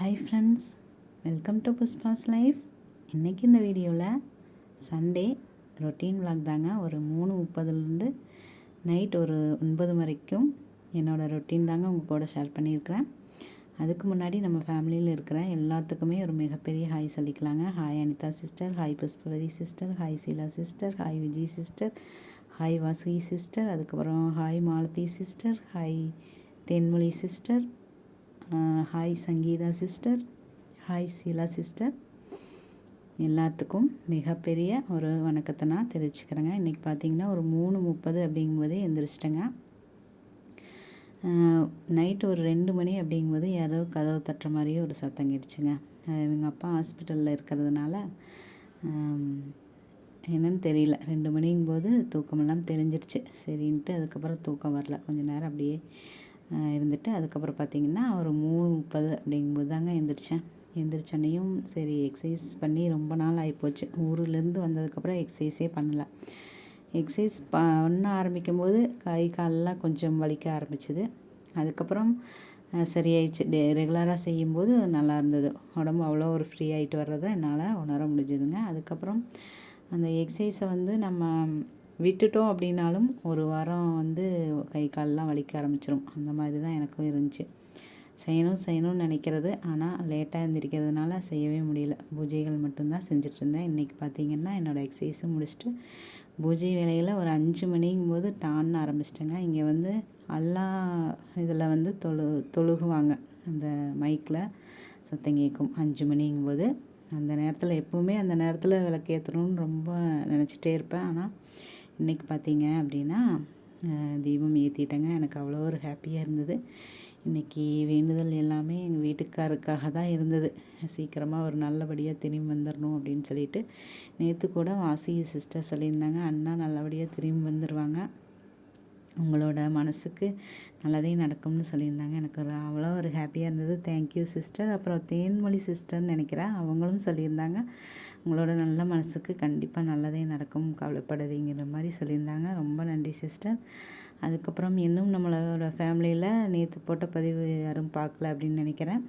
Hi friends, welcome to Pushpa's life. இன்றைக்கி இந்த வீடியோவில் சண்டே ரொட்டீன் விளாக் தாங்க. ஒரு 3:30லேருந்து நைட் ஒரு 9 வரைக்கும் என்னோடய ரொட்டீன் தாங்க உங்கள் கூட ஷேர் பண்ணியிருக்கிறேன். அதுக்கு முன்னாடி நம்ம ஃபேமிலியில் இருக்கிற எல்லாத்துக்குமே ஒரு மிகப்பெரிய ஹாய் சொல்லிக்கலாங்க. Hi Anitha sister, hi Pushpavathi sister, hi Sheela sister, hi Vijay sister, hi Vasuki sister, அதுக்கப்புறம் hi Malathi sister, hi Thenmozhi sister, hi Sangeetha sister, hi Sheela sister. எல்லாத்துக்கும் மிகப்பெரிய ஒரு வணக்கத்தை நான் தெரிவிச்சுக்கிறேங்க. இன்றைக்கி பார்த்திங்கன்னா ஒரு 3:30 அப்படிங்கும்போதே எழுந்திரிச்சிட்டேங்க. நைட்டு ஒரு 2 மணி அப்படிங்கும்போது யாரோ கதவு தட்டுற மாதிரியே ஒரு சத்தம் கேட்டுச்சுங்க. இவங்க அப்பா ஹாஸ்பிட்டலில் இருக்கிறதுனால என்னன்னு தெரியல, 2 மணிங்கும்போது தூக்கமெல்லாம் தெளிஞ்சிருச்சு. சரின்ட்டு அதுக்கப்புறம் தூக்கம் வரல, கொஞ்சம் நேரம் அப்படியே இருந்துட்டு அதுக்கப்புறம் பார்த்திங்கன்னா ஒரு 3:30 அப்படிங்கும்போது தாங்க எந்திரிச்சோன்னையும் சரி எக்ஸசைஸ் பண்ணி ரொம்ப நாள் ஆகிப்போச்சு. ஊர்லேருந்து வந்ததுக்கப்புறம் எக்ஸசைஸே பண்ணலை. எக்ஸசைஸ் பண்ண ஆரம்பிக்கும்போது கை காலெலாம் கொஞ்சம் வலிக்க ஆரம்பிச்சுது. அதுக்கப்புறம் சரியாயிடுச்சு. ரெகுலராக செய்யும்போது நல்லா இருந்தது. உடம்பு அவ்வளோ ஒரு ஃப்ரீ ஆகிட்டு வர்றதை என்னால் உணர முடிஞ்சுதுங்க. அதுக்கப்புறம் அந்த எக்ஸசைஸை நம்ம விட்டுட்டோம் அப்படின்னாலும் ஒரு வாரம் கை காலெலாம் வலிக்க ஆரம்பிச்சிடும். அந்த மாதிரி தான் எனக்கும் இருந்துச்சு. செய்யணும்னு நினைக்கிறது, ஆனால் லேட்டாக எழுந்திரிக்கிறதுனால செய்யவே முடியல. பூஜைகள் மட்டும்தான் செஞ்சிட்ருந்தேன். இன்றைக்கி பார்த்திங்கன்னா என்னோடய எக்ஸசைஸும் முடிச்சுட்டு பூஜை வேலையில் ஒரு 5 மணிங்கும்போது டான்னு ஆரம்பிச்சிட்டேங்க. இங்கே எல்லா இதில் தொழுகுவாங்க. அந்த மைக்கில் சத்தம் கேட்கும் 5 மணிங்கும்போது. அந்த நேரத்தில் எப்போவுமே அந்த நேரத்தில் விளக்கேற்றணும்னு ரொம்ப நினச்சிட்டே இருப்பேன். ஆனால் இன்றைக்கி பார்த்தீங்க அப்படின்னா தீபம் ஏற்றிட்டேங்க. எனக்கு அவ்வளோ ஒரு ஹாப்பியாக இருந்தது. இன்றைக்கி வேண்டுதல் எல்லாமே எங்கள் வீட்டுக்காருக்காக தான் இருந்தது. சீக்கிரமாக ஒரு நல்லபடியாக திரும்பி வந்துடணும் அப்படின்னு சொல்லிட்டு. நேற்று கூட வாசுகி சிஸ்டர் சொல்லியிருந்தாங்க, அண்ணா நல்லபடியாக திரும்பி வந்துடுவாங்க, உங்களோட மனசுக்கு நல்லதே நடக்கும்னு சொல்லியிருந்தாங்க. எனக்கு அவ்வளோ ஒரு ஹாப்பியாக இருந்தது. Thank you sister. அப்புறம் தேன்மொழி சிஸ்டர்னு நினைக்கிறேன், அவங்களும் சொல்லியிருந்தாங்க, உங்களோட நல்ல மனசுக்கு கண்டிப்பாக நல்லதே நடக்கும், கவலைப்படாதீங்கிற மாதிரி சொல்லியிருந்தாங்க. ரொம்ப நன்றி சிஸ்டர். அதுக்கப்புறம் இன்னும் நம்மளோட ஃபேமிலியில் நேற்று போட்ட பதிவு யாரும் பார்க்கல அப்படின்னு நினைக்கிறேன்.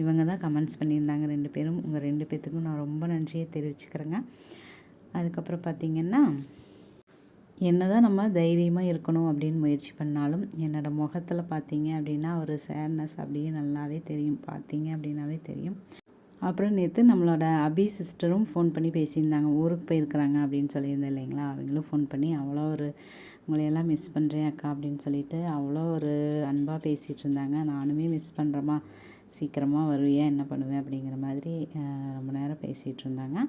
இவங்க தான் கமெண்ட்ஸ் பண்ணியிருந்தாங்க 2 பேரும். உங்கள் 2 பேர்த்துக்கும் நான் ரொம்ப நன்றியை தெரிவிச்சுக்கிறேங்க. அதுக்கப்புறம் பார்த்திங்கன்னா என்ன தான் நம்ம தைரியமாக இருக்கணும் அப்படின்னு முயற்சி பண்ணாலும் என்னோடய முகத்தில் பார்த்திங்க அப்படின்னா ஒரு சேட்னஸ் அப்படியே நல்லாவே தெரியும், பார்த்திங்க அப்படின்னாவே தெரியும். அப்புறம் நேற்று நம்மளோட அபி சிஸ்டரும் ஃபோன் பண்ணி பேசியிருந்தாங்க. ஊருக்கு போயிருக்கிறாங்க அப்படின்னு சொல்லியிருந்தேன் இல்லைங்களா. அவங்களும் ஃபோன் பண்ணி அவ்வளோ ஒரு உங்களையெல்லாம் மிஸ் பண்ணுறேன் அக்கா அப்படின்னு சொல்லிட்டு அவ்வளோ ஒரு அன்பாக பேசிகிட்டு இருந்தாங்க. நானுமே மிஸ் பண்ணுறேம்மா, சீக்கிரமாக வருவியா, என்ன பண்ணுவேன் அப்படிங்கிற மாதிரி ரொம்ப நேரம் பேசிகிட்டு இருந்தாங்க.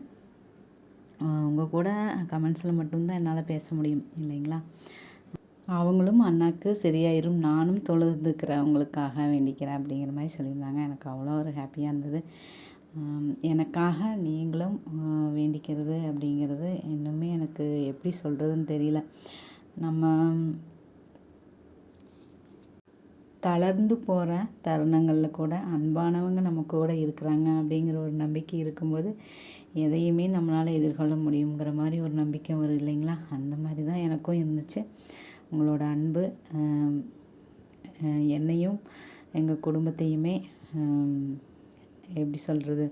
உங்கள் கூட கமெண்ட்ஸில் மட்டும்தான் என்னால் பேச முடியும் இல்லைங்களா. அவங்களும் அண்ணாக்கு சரியாயிரும், நானும் தொழுதுக்கிறேன், அவங்களுக்காக வேண்டிக்கிறேன் அப்படிங்கிற மாதிரி சொல்லியிருந்தாங்க. எனக்கு அவ்வளோ ஒரு ஹாப்பியாக இருந்தது. எனக்காக நீங்களும் வேண்டிக்கிறது அப்படிங்கிறது இன்னுமே எனக்கு எப்படி சொல்கிறதுன்னு தெரியல. நம்ம தளர்ந்து போகிற தருணங்களில் கூட அன்பானவங்க நம்ம கூட இருக்கிறாங்க அப்படிங்கிற ஒரு நம்பிக்கை இருக்கும்போது எதையுமே நம்மளால் எதிர்கொள்ள முடியுங்கிற மாதிரி ஒரு நம்பிக்கை வரும் இல்லைங்களா. அந்த மாதிரி தான் எனக்கும் இருந்துச்சு. உங்களோட அன்பு என்னையும் எங்கள் குடும்பத்தையுமே எப்படி சொல்கிறது,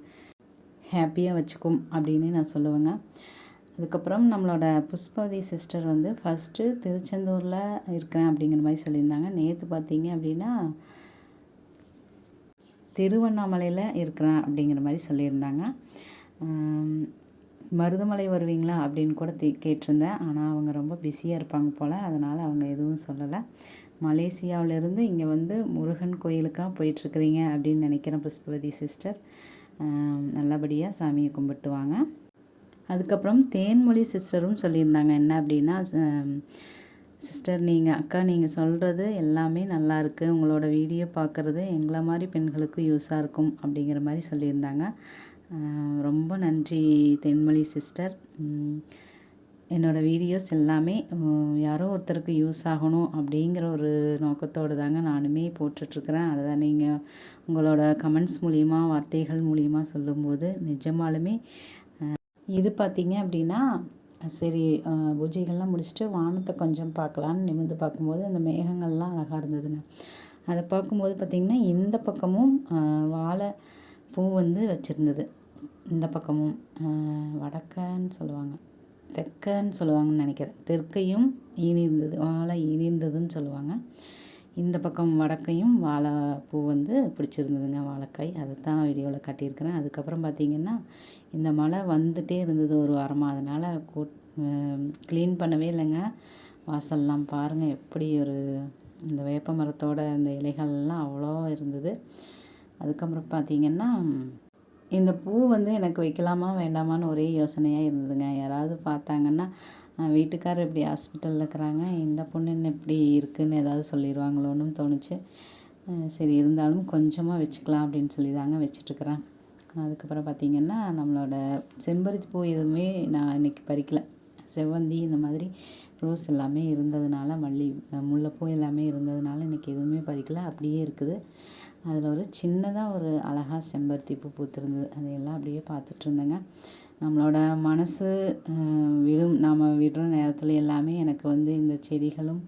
ஹாப்பியாக வச்சுக்கும் அப்படின்னு நான் சொல்லுவேங்க. அதுக்கப்புறம் நம்மளோட புஷ்பவதி சிஸ்டர் ஃபஸ்ட்டு திருச்செந்தூரில் இருக்கிறேன் அப்படிங்கிற மாதிரி சொல்லியிருந்தாங்க. நேற்று பார்த்தீங்க அப்படின்னா திருவண்ணாமலையில் இருக்கிறேன் அப்படிங்கிற மாதிரி சொல்லியிருந்தாங்க. மருதமலை வருவீங்களா அப்படின்னு கூட கேட்டிருந்தேன். ஆனால் அவங்க ரொம்ப பிஸியாக இருப்பாங்க போல், அதனால் அவங்க எதுவும் சொல்லலை. மலேசியாவிலேருந்து இங்கே முருகன் கோயிலுக்காக போயிட்டுருக்குறீங்க அப்படின்னு நினைக்கிறேன் புஷ்பவதி சிஸ்டர். நல்லபடியாக சாமியை கும்பிட்டு வாங்க. அதுக்கப்புறம் தேன்மொழி சிஸ்டரும் சொல்லியிருந்தாங்க என்ன அப்படின்னா, சிஸ்டர் அக்கா நீங்கள் சொல்கிறது எல்லாமே நல்லா இருக்குது, உங்களோட வீடியோ பார்க்குறது எங்களை மாதிரி பெண்களுக்கு யூஸாக இருக்கும் அப்படிங்கிற மாதிரி சொல்லியிருந்தாங்க. ரொம்ப நன்றி தேன்மொழி சிஸ்டர். என்னோடய வீடியோஸ் எல்லாமே யாரோ ஒருத்தருக்கு யூஸ் ஆகணும் அப்படிங்கிற ஒரு நோக்கத்தோடு தாங்க நானுமே போட்டுட்ருக்குறேன். அதை நீங்கள் உங்களோட கமெண்ட்ஸ் மூலிமா, வார்த்தைகள் மூலிமா சொல்லும்போது நிஜமாலுமே இது பார்த்திங்க அப்படின்னா சரி பூஜைகள்லாம் முடிச்சுட்டு வானத்தை கொஞ்சம் பார்க்கலான்னு நிமிர்ந்து பார்க்கும்போது அந்த மேகங்கள்லாம் அழகாக இருந்ததுங்க. அதை பார்க்கும்போது பார்த்திங்கன்னா இந்த பக்கமும் வாழை பூ வந்து வச்சுருந்தது. இந்த பக்கமும் வடக்கன்னு சொல்லுவாங்க, தெற்கன்னு சொல்லுவாங்கன்னு நினைக்கிறேன். தெற்கையும் ஈனிருந்தது, வாழை ஈனிருந்ததுன்னு சொல்லுவாங்க. இந்த பக்கம் வடக்கையும் வாழைப்பூ வந்து பிடிச்சிருந்ததுங்க, வாழைக்காய். அதை தான் வீடியோவில் காட்டியிருக்கிறேன். அதுக்கப்புறம் பார்த்திங்கன்னா இந்த மழை வந்துகிட்டே இருந்தது ஒரு வாரமாக. அதனால் க்ளீன் பண்ணவே இல்லைங்க வாசல்லாம். பாருங்கள் எப்படி ஒரு இந்த வேப்ப மரத்தோட அந்த இலைகள்லாம் அவ்வளோ இருந்தது. அதுக்கப்புறம் பார்த்திங்கன்னா இந்த பூ வந்து எனக்கு வைக்கலாமா வேண்டாமான்னு ஒரே யோசனையாக இருந்ததுங்க. யாராவது பார்த்தாங்கன்னா வீட்டுக்காரர் இப்படி ஹாஸ்பிட்டலில் இருக்கிறாங்க, இந்த பொண்ணு என்ன இப்படி இருக்குதுன்னு ஏதாவது சொல்லிடுவாங்களோன்னு தோணுச்சு. சரி இருந்தாலும் கொஞ்சமாக வச்சுக்கலாம் அப்படின்னு சொல்லி தாங்க வச்சிட்ருக்கிறேன். அதுக்கப்புறம் பார்த்திங்கன்னா நம்மளோட செம்பருத்தி பூ எதுவுமே நான் இன்றைக்கி பறிக்கலை. செவ்வந்தி இந்த மாதிரி ரோஸ் எல்லாமே இருந்ததுனால, மல்லி முல்லைப்பூ எல்லாமே இருந்ததுனால இன்றைக்கி எதுவுமே பறிக்கலை, அப்படியே இருக்குது. அதில் ஒரு சின்னதாக ஒரு அழகாக செம்பருத்தி பூ பூத்திருந்தது. அதையெல்லாம் அப்படியே பார்த்துட்ருந்தேங்க. நம்மளோட மனசு நாம் விடுற நேரத்தில் எல்லாமே எனக்கு வந்து இந்த செடிகளும்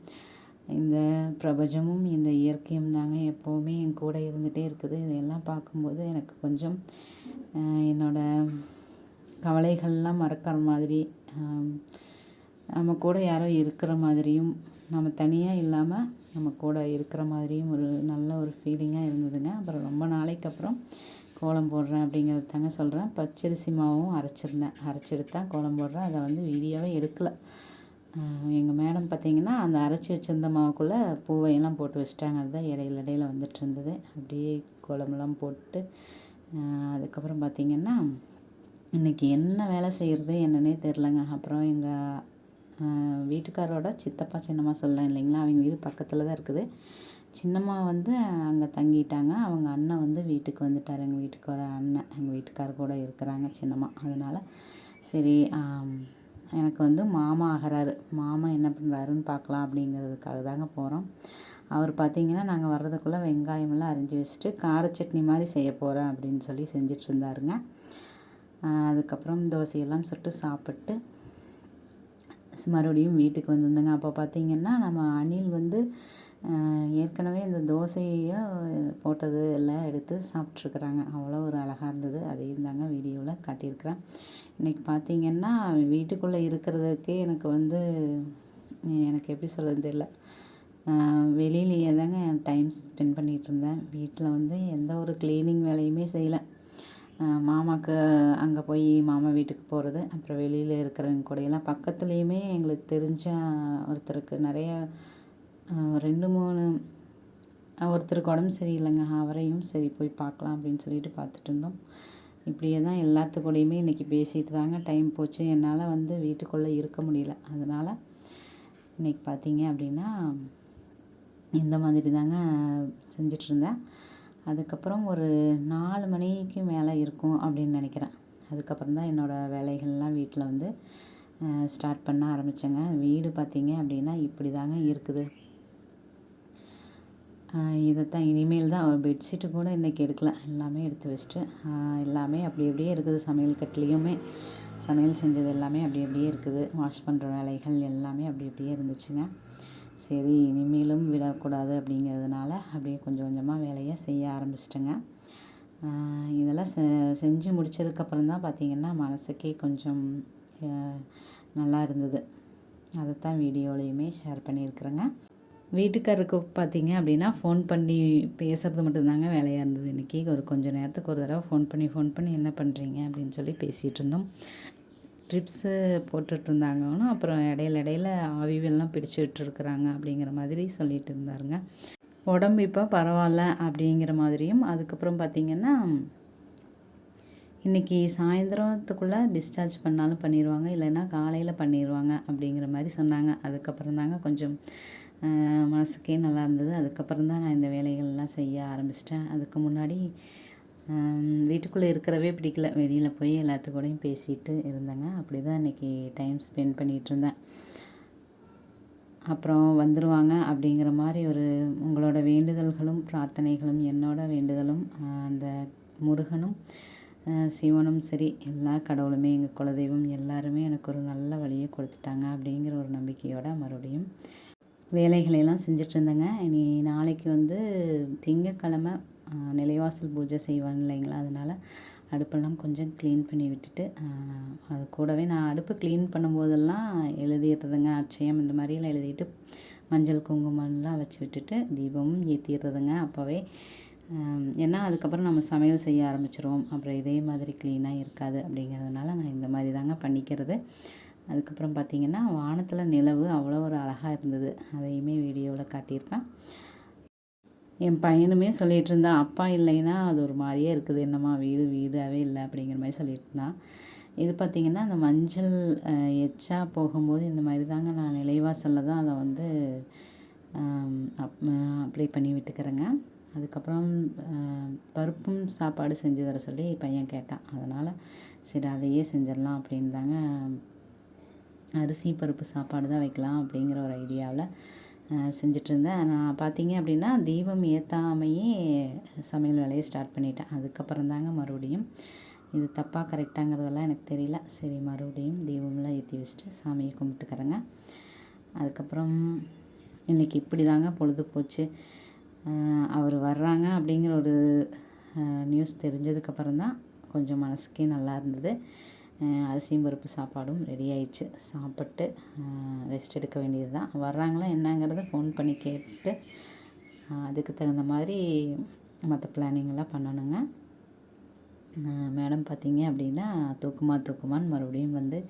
இந்த பிரபஞ்சமும் இந்த இயற்கையும் தாங்க எப்போவுமே என் கூட இருந்துகிட்டே இருக்குது. இதையெல்லாம் பார்க்கும்போது எனக்கு கொஞ்சம் என்னோடய கவலைகள்லாம் மறக்கிற மாதிரி, நம்ம கூட யாரோ இருக்கிற மாதிரியும், நம்ம தனியாக இல்லாமல் நம்ம கூட இருக்கிற மாதிரியும் ஒரு நல்ல ஒரு ஃபீலிங்காக இருந்ததுங்க. அப்புறம் ரொம்ப நாளைக்கு அப்புறம் கோலம் போடுறேன் அப்படிங்கிறது தாங்க சொல்கிறேன். பச்சரிசி மாவும் அரைச்செடுத்து தான் கோலம் போடுறேன். அதை வந்து வீடியோவே எடுக்கலை. எங்கள் மேடம் பார்த்திங்கன்னா அந்த அரைச்சி வச்சுருந்த மாவுக்குள்ளே பூவையெல்லாம் போட்டு வச்சுட்டாங்க. அதுதான் இடையில வந்துட்டு இருந்தது. அப்படியே கோலமெல்லாம் போட்டு அதுக்கப்புறம் பார்த்திங்கன்னா இன்றைக்கி என்ன வேலை செய்கிறது என்னன்னே தெரிலங்க. அப்புறம் எங்கள் வீட்டுக்காரோட சித்தப்பா சின்னம்மா சொல்லலாம் இல்லைங்களா, அவங்க வீடு பக்கத்தில் தான் இருக்குது. சின்னம்மா வந்து அங்கே தங்கிட்டாங்க. அவங்க அண்ணன் வந்து வீட்டுக்கு வந்துட்டார். எங்கள் வீட்டுக்கு ஒரு அண்ணன் எங்கள் வீட்டுக்காரர் கூட இருக்கிறாங்க சின்னம்மா. அதனால் சரி எனக்கு வந்து மாமா ஆகிறாரு, மாமா என்ன பண்ணுறாருன்னு பார்க்கலாம் அப்படிங்கிறதுக்காக தாங்க போகிறோம். அவர் பார்த்திங்கன்னா நாங்கள் வர்றதுக்குள்ளே வெங்காயமெல்லாம் அரிஞ்சு வச்சுட்டு கார சட்னி மாதிரி செய்ய போகிறேன் அப்படின்னு சொல்லி செஞ்சிட்ருந்தாருங்க. அதுக்கப்புறம் தோசையெல்லாம் சுட்டு சாப்பிட்டு மறுபடியும் வீட்டுக்கு வந்திருந்தேங்க. அப்போ பார்த்திங்கன்னா நம்ம அணில் வந்து ஏற்கனவே இந்த தோசையை போட்டது எல்லாம் எடுத்து சாப்பிட்ருக்குறாங்க. அவ்வளோ ஒரு அழகாக இருந்தது. அதையும் தாங்க வீடியோவில் காட்டியிருக்கிறேன். இன்றைக்கி பார்த்திங்கன்னா வீட்டுக்குள்ளே இருக்கிறதுக்கே எனக்கு வந்து எனக்கு எப்படி சொல்கிறது தெரியல. வெளியிலேயே தாங்க டைம் ஸ்பெண்ட் பண்ணிகிட்ருந்தேன். வீட்டில் வந்து எந்த ஒரு க்ளீனிங் வேலையுமே செய்யலை. மாமாவுக்கு அங்கே போய் மாமா வீட்டுக்கு போகிறது, அப்புறம் வெளியில் இருக்கிறவங்க கூடையெல்லாம் பக்கத்துலேயுமே எங்களுக்கு தெரிஞ்ச ஒருத்தருக்கு நிறைய 2-3 ஒருத்தருக்கு உடம்பு சரியில்லைங்க. அவரையும் சரி போய் பார்க்கலாம் அப்படின்னு சொல்லிட்டு பார்த்துட்டு இருந்தோம். இப்படியே தான் எல்லாத்துக்கூடையுமே இன்றைக்கி பேசிகிட்டு தாங்க டைம் போச்சு. என்னால் வந்து வீட்டுக்குள்ளே இருக்க முடியல. அதனால் இன்றைக்கி பார்த்திங்க அப்படின்னா இந்த மாதிரி தாங்க செஞ்சிட்ருந்தேன். அதுக்கப்புறம் ஒரு 4 மணிக்கு மேலே இருக்கும் அப்படின்னு நினைக்கிறேன். அதுக்கப்புறம் தான் என்னோடய வேலைகள்லாம் வீட்டில் வந்து ஸ்டார்ட் பண்ண ஆரம்பித்தேங்க. வீடு பார்த்திங்க அப்படின்னா இப்படி தாங்க இருக்குது. இதைத்தான் இனிமேல் தான் பெட்ஷீட்டு கூட இன்றைக்கி எடுக்கல, எல்லாமே எடுத்து வச்சுட்டு எல்லாமே அப்படி அப்படியே இருக்குது. சமையல் கட்டுலேயுமே சமையல் செஞ்சது எல்லாமே அப்படி அப்படியே இருக்குது. வாஷ் பண்ணுற வேலைகள் எல்லாமே அப்படி அப்படியே இருந்துச்சுங்க. சரி இனிமேலும் விடக்கூடாது அப்படிங்கிறதுனால அப்படியே கொஞ்சம் கொஞ்சமாக வேலையை செய்ய ஆரம்பிச்சிட்டேங்க. இதெல்லாம் செஞ்சு முடித்ததுக்கப்புறம் தான் பார்த்திங்கன்னா மனசுக்கே கொஞ்சம் நல்லா இருந்தது. அதைத்தான் வீடியோலையுமே ஷேர் பண்ணியிருக்கிறேங்க. வீட்டுக்காரருக்கு பார்த்திங்க அப்படின்னா ஃபோன் பண்ணி பேசுகிறது மட்டும்தாங்க வேலையாக இருந்தது. இன்றைக்கி கொஞ்சம் நேரத்துக்கு ஒரு தடவை ஃபோன் பண்ணி என்ன பண்ணுறீங்க அப்படின்னு சொல்லி பேசிகிட்டு இருந்தோம். ட்ரிப்ஸு போட்டுட்ருந்தாங்கன்னா அப்புறம் இடையில ஆவிவெல்லாம் பிடிச்சி விட்டுருக்குறாங்க அப்படிங்கிற மாதிரி சொல்லிகிட்டு இருந்தாருங்க. உடம்பு இப்போ பரவாயில்ல அப்படிங்கிற மாதிரியும், அதுக்கப்புறம் பார்த்திங்கன்னா இன்றைக்கி சாயந்தரத்துக்குள்ளே டிஸ்சார்ஜ் பண்ணாலும் பண்ணிடுவாங்க, இல்லைன்னா காலையில் பண்ணிடுவாங்க அப்படிங்கிற மாதிரி சொன்னாங்க. அதுக்கப்புறம் தாங்க கொஞ்சம் மனசுக்கே நல்லா இருந்தது. அதுக்கப்புறம் தான் நான் இந்த வேலைகள்லாம் செய்ய ஆரம்பிச்சிட்டேன். அதுக்கு முன்னாடி வீட்டுக்குள்ளே இருக்கிறவே பிடிக்கல, வெளியில் போய் எல்லாத்துக்கூடையும் பேசிகிட்டு இருந்தேங்க. அப்படி தான் இன்றைக்கி டைம் ஸ்பெண்ட் பண்ணிகிட்ருந்தேன். அப்புறம் வந்துடுவாங்க அப்படிங்கிற மாதிரி ஒரு உங்களோட வேண்டுதல்களும் பிரார்த்தனைகளும் என்னோட வேண்டுதலும் அந்த முருகனும் சிவனும் சரி எல்லா கடவுளுமே எங்கள் குலதெய்வம் எல்லாருமே எனக்கு ஒரு நல்ல வழியை கொடுத்துட்டாங்க அப்படிங்கிற ஒரு நம்பிக்கையோடு மறுபடியும் வேலைகளையெல்லாம் செஞ்சிட்ருந்தேங்க. இனி நாளைக்கு வந்து திங்கட்கிழமை நிலைவாசல் பூஜை செய்வாங்க இல்லைங்களா, அதனால் அடுப்பெல்லாம் கொஞ்சம் க்ளீன் பண்ணி விட்டுட்டு, அது கூடவே நான் அடுப்பு க்ளீன் பண்ணும்போதெல்லாம் எழுதிடுறதுங்க. அட்சயம் இந்த மாதிரிலாம் எழுதிட்டு மஞ்சள் குங்குமம்லாம் வச்சு விட்டுட்டு தீபமும் ஏற்றிடுறதுங்க அப்போவே. ஏன்னா அதுக்கப்புறம் நம்ம சமையல் செய்ய ஆரம்பிச்சிருவோம், அப்புறம் இதே மாதிரி க்ளீனாக இருக்காது அப்படிங்கிறதுனால நான் இந்த மாதிரி தாங்க பண்ணிக்கிறது. அதுக்கப்புறம் பார்த்திங்கன்னா வானத்தில் நிலவு அவ்வளோ ஒரு அழகாக இருந்தது, அதையுமே வீடியோவில் காட்டியிருப்பேன். என் பையனுமே சொல்லிகிட்டு இருந்தான், அப்பா இல்லைன்னா அது ஒரு மாதிரியே இருக்குது, என்னம்மா வீடாகவே இல்லை அப்படிங்கிற மாதிரி சொல்லிட்டு இருந்தான். இது பார்த்திங்கன்னா அந்த மஞ்சள் எச்சா போகும்போது இந்த மாதிரி தாங்க நான் நிலைவாசலில் தான் அதை வந்து அப்ளை பண்ணி விட்டுக்கிறேங்க. அதுக்கப்புறம் பருப்பும் சாப்பாடு செஞ்சு தர சொல்லி பையன் கேட்டான், அதனால் சரி அதையே செஞ்சிடலாம் அப்படின்னு தாங்க அரிசி பருப்பு சாப்பாடு தான் வைக்கலாம் அப்படிங்கிற ஒரு ஐடியாவில் செஞ்சிட்ருந்தேன். நான் பார்த்தீங்க அப்படின்னா தீபம் ஏற்றாமையே சமையல் வேலையை ஸ்டார்ட் பண்ணிட்டேன். அதுக்கப்புறம் தாங்க மறுபடியும் இது தப்பாக கரெக்டாங்கிறதெல்லாம் எனக்கு தெரியல. சரி மறுபடியும் தீபம்லாம் ஏற்றி வச்சுட்டு சாமியை கும்பிட்டுக்கிறேங்க. அதுக்கப்புறம் இன்றைக்கி இப்படி தாங்க பொழுது போச்சு. அவர் வர்றாங்க அப்படிங்கிற ஒரு நியூஸ் தெரிஞ்சதுக்கப்புறம் தான் கொஞ்சம் மனசுக்கே நல்லா இருந்தது. அரிசியும் பருப்பு சாப்பாடும் ரெடி ஆயிடுச்சு. சாப்பிட்டு ரெஸ்ட் எடுக்க வேண்டியது தான். வர்றாங்களா என்னங்கிறத ஃபோன் பண்ணி கேட்டுட்டு அதுக்கு தகுந்த மாதிரி மற்ற பிளானிங்கெல்லாம் பண்ணணுங்க. மேடம் பார்த்தீங்க அப்படின்னா தூக்குமான்னு மறுபடியும் வந்து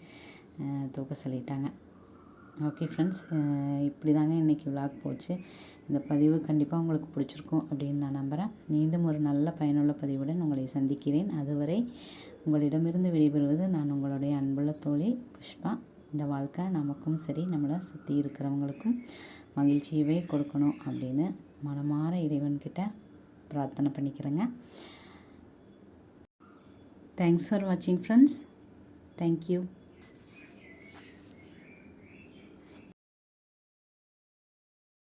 தூக்க சொல்லிட்டாங்க. ஓகே ஃப்ரெண்ட்ஸ், இப்படி தாங்க இன்றைக்கி விலாக் போச்சு. இந்த பதிவு கண்டிப்பாக உங்களுக்கு பிடிச்சிருக்கும் அப்படின்னு நான் நம்புகிறேன். மீண்டும் ஒரு நல்ல பயனுள்ள பதிவுடன் உங்களை சந்திக்கிறேன். அதுவரை உங்களிடமிருந்து விடைபெறுவது நான் உங்களுடைய அன்புள்ள தோழி புஷ்பா. இந்த வாழ்க்கை நமக்கும் சரி நம்மளை சுற்றி இருக்கிறவங்களுக்கும் மகிழ்ச்சியவே கொடுக்கணும் அப்படின்னு மனமார இறைவன்கிட்ட பிரார்த்தனை பண்ணிக்கிறேங்க. தேங்க்ஸ் ஃபார் வாட்சிங் ஃப்ரெண்ட்ஸ். தேங்க்யூ.